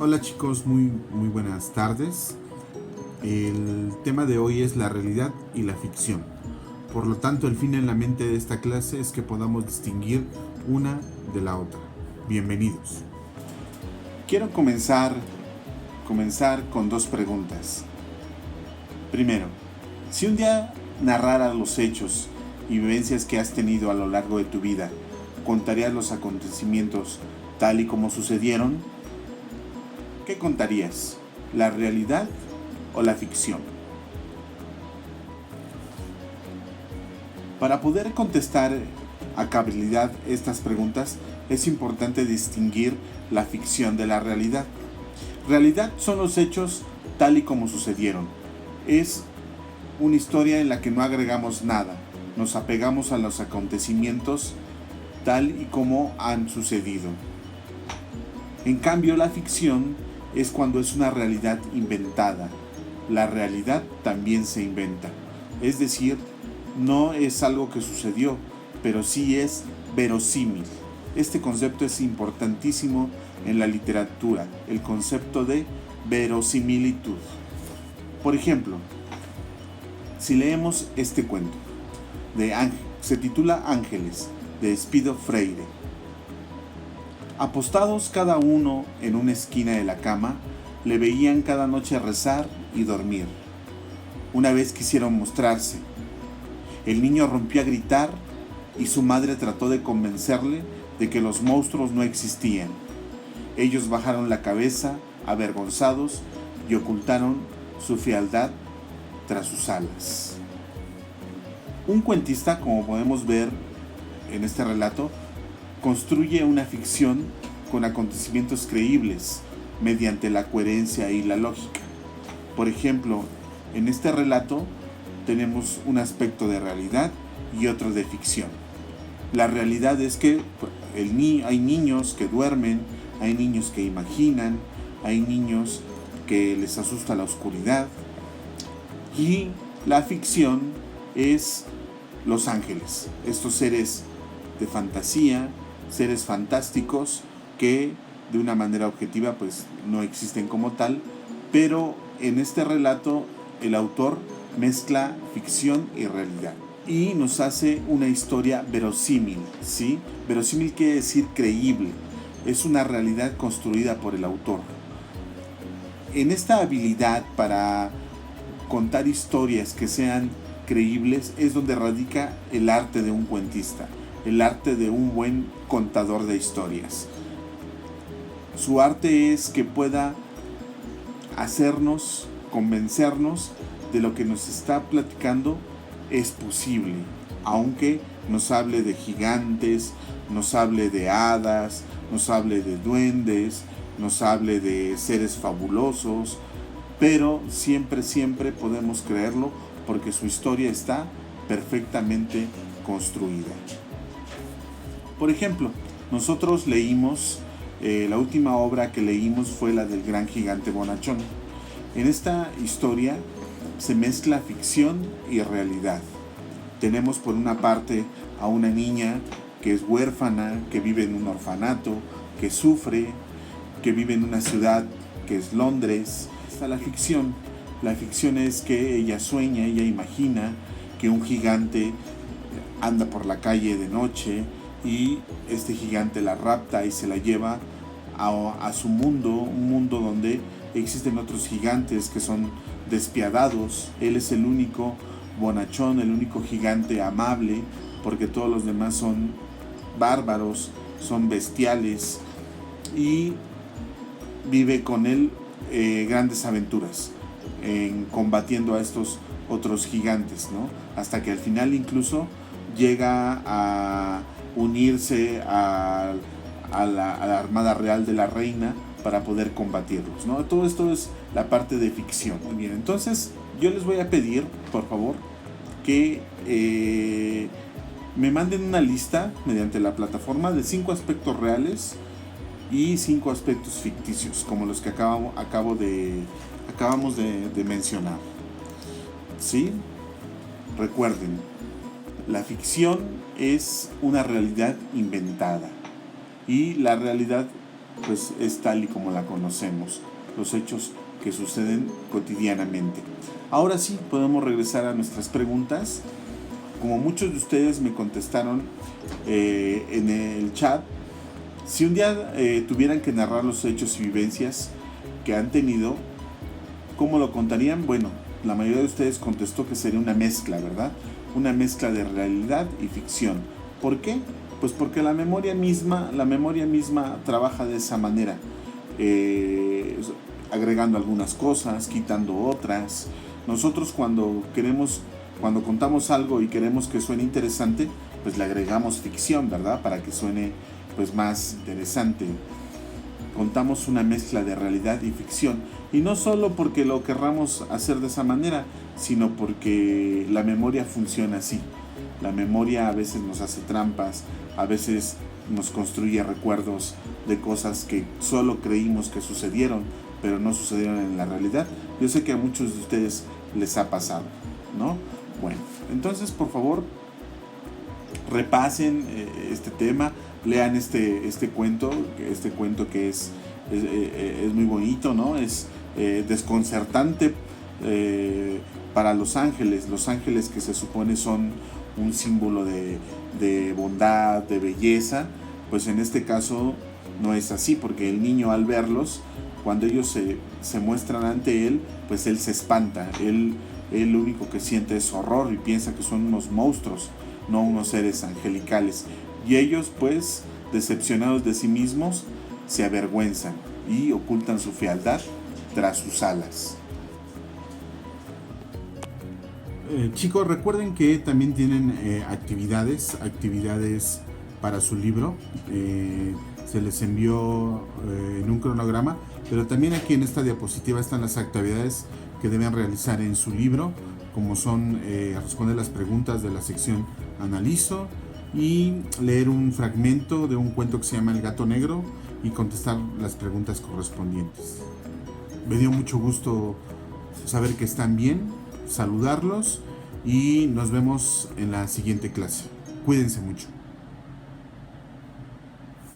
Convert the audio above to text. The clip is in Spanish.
Hola chicos, muy buenas tardes. El tema de hoy es la realidad y la ficción. Por lo tanto, el fin en la mente de esta clase es que podamos distinguir una de la otra. Bienvenidos. Quiero comenzar con dos preguntas. Primero, si un día narraras los hechos y vivencias que has tenido a lo largo de tu vida, ¿contarías los acontecimientos tal y como sucedieron? ¿Qué contarías? ¿La realidad o la ficción? Para poder contestar a cabalidad estas preguntas, es importante distinguir la ficción de la realidad. Realidad son los hechos tal y como sucedieron. Es una historia en la que no agregamos nada. Nos apegamos a los acontecimientos tal y como han sucedido. En cambio, la ficción es cuando es una realidad inventada. La realidad también se inventa. Es decir, no es algo que sucedió, pero sí es verosímil. Este concepto es importantísimo en la literatura, el concepto de verosimilitud. Por ejemplo, si leemos este cuento, se titula Ángeles, de Espido Freire. Apostados cada uno en una esquina de la cama, le veían cada noche rezar y dormir. Una vez quisieron mostrarse. El niño rompió a gritar y su madre trató de convencerle de que los monstruos no existían. Ellos bajaron la cabeza, avergonzados, y ocultaron su fealdad tras sus alas. Un cuentista, como podemos ver en este relato, construye una ficción con acontecimientos creíbles mediante la coherencia y la lógica. Por ejemplo, en este relato tenemos un aspecto de realidad y otro de ficción. La realidad es que hay niños que duermen, hay niños que imaginan, hay niños que les asusta la oscuridad, y la ficción es los ángeles, estos seres de fantasía, seres fantásticos que de una manera objetiva pues no existen como tal, pero en este relato el autor mezcla ficción y realidad y nos hace una historia verosímil, ¿sí? Verosímil quiere decir creíble, es una realidad construida por el autor. En esta habilidad para contar historias que sean creíbles es donde radica el arte de un cuentista, el arte de un buen contador de historias. Su arte es que pueda hacernos, convencernos de lo que nos está platicando es posible, aunque nos hable de gigantes, nos hable de hadas, nos hable de duendes, nos hable de seres fabulosos, pero siempre podemos creerlo porque su historia está perfectamente construida. Por ejemplo, nosotros leímos, la última obra que leímos fue la del gran gigante bonachón. En esta historia se mezcla ficción y realidad. Tenemos por una parte a una niña que es huérfana, que vive en un orfanato, que sufre, que vive en una ciudad que es Londres. Está la ficción. La ficción es que ella sueña, ella imagina que un gigante anda por la calle de noche y este gigante la rapta y se la lleva a su mundo, un mundo donde existen otros gigantes que son despiadados. Él es el único bonachón, el único gigante amable, porque todos los demás son bárbaros, son bestiales, y vive con él grandes aventuras en combatiendo a estos otros gigantes, ¿no? Hasta que al final incluso llega a unirse a la Armada Real de la Reina para poder combatirlos, ¿no? Todo esto es la parte de ficción. Muy bien, entonces yo les voy a pedir, por favor, que me manden una lista mediante la plataforma de 5 aspectos reales y 5 aspectos ficticios, como los que acabamos de mencionar. ¿Sí? Recuerden, la ficción es una realidad inventada y la realidad pues es tal y como la conocemos, los hechos que suceden cotidianamente. Ahora sí, podemos regresar a nuestras preguntas. Como muchos de ustedes me contestaron en el chat, si un día tuvieran que narrar los hechos y vivencias que han tenido, ¿cómo lo contarían? Bueno, la mayoría de ustedes contestó que sería una mezcla, ¿verdad? Una mezcla de realidad y ficción. ¿Por qué? Pues porque la memoria misma trabaja de esa manera, agregando algunas cosas, quitando otras. Nosotros cuando contamos algo y queremos que suene interesante, pues le agregamos ficción, ¿verdad? Para que suene pues más interesante. Contamos una mezcla de realidad y ficción, y no solo porque lo querramos hacer de esa manera, sino porque la memoria funciona así. La memoria a veces nos hace trampas, a veces nos construye recuerdos de cosas que solo creímos que sucedieron, pero no sucedieron en la realidad. Yo sé que a muchos de ustedes les ha pasado, ¿no? Bueno, entonces por favor repasen este tema, lean este cuento que es muy bonito, ¿no? Es desconcertante para los ángeles que se supone son un símbolo de bondad, de belleza. Pues en este caso no es así, porque el niño, al verlos, cuando ellos se muestran ante él, pues él se espanta. Él lo único que siente es horror y piensa que son unos monstruos, no unos seres angelicales. Y ellos, pues, decepcionados de sí mismos, se avergüenzan y ocultan su fealdad tras sus alas. Chicos, recuerden que también tienen actividades para su libro. Se les envió en un cronograma, pero también aquí en esta diapositiva están las actividades que deben realizar en su libro, como son responder las preguntas de la sección Analizo y leer un fragmento de un cuento que se llama El gato negro y contestar las preguntas correspondientes. Me dio mucho gusto saber que están bien, saludarlos y nos vemos en la siguiente clase. Cuídense mucho.